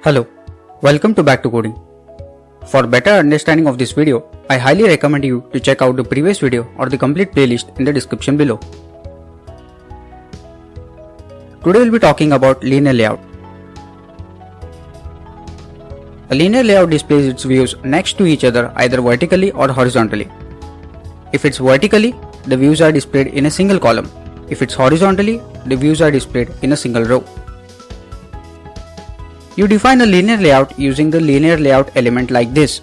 Hello, welcome to BackToCoding. For better understanding of this video, I highly recommend you to check out the previous video or the complete playlist in the description below. Today we'll be talking about linear layout. A linear layout displays its views next to each other either vertically or horizontally. If it's vertically, the views are displayed in a single column. If it's horizontally, the views are displayed in a single row. You define a linear layout using the linear layout element like this.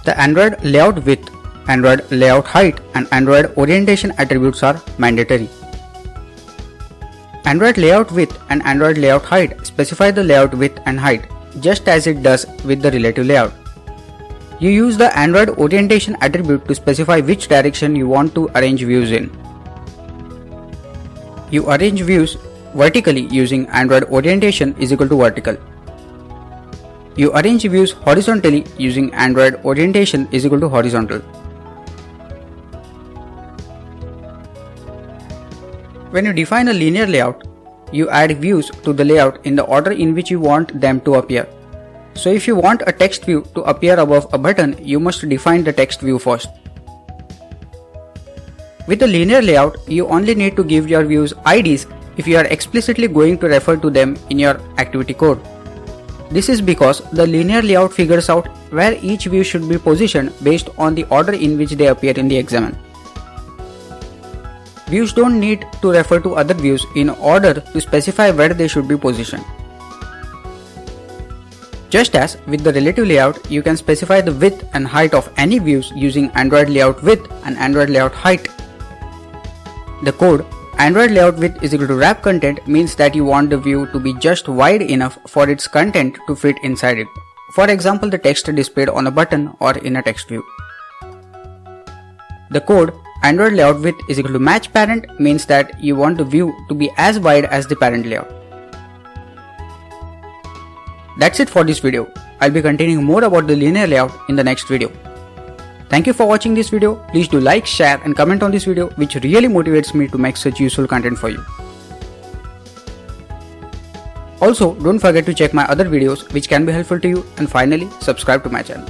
The Android layout width, Android layout height and Android orientation attributes are mandatory. Android layout width and Android layout height specify the layout width and height just as it does with the relative layout. You use the Android orientation attribute to specify which direction you want to arrange views in. You arrange views vertically using Android orientation is equal to vertical. You arrange views horizontally using Android orientation is equal to horizontal. When you define a linear layout, you add views to the layout in the order in which you want them to appear. So if you want a text view to appear above a button, you must define the text view first. With a linear layout, you only need to give your views IDs if you are explicitly going to refer to them in your activity code. This is because the linear layout figures out where each view should be positioned based on the order in which they appear in the example. Views don't need to refer to other views in order to specify where they should be positioned. Just as with the relative layout, you can specify the width and height of any views using Android layout width and Android layout height. The code Android layout width is equal to wrap content means that you want the view to be just wide enough for its content to fit inside it. For example, the text displayed on a button or in a text view. The code Android layout width is equal to match parent means that you want the view to be as wide as the parent layout. That's it for this video. I'll be continuing more about the linear layout in the next video. Thank you for watching this video. Please do like, share and comment on this video, which really motivates me to make such useful content for you. Also, don't forget to check my other videos which can be helpful to you, and finally subscribe to my channel.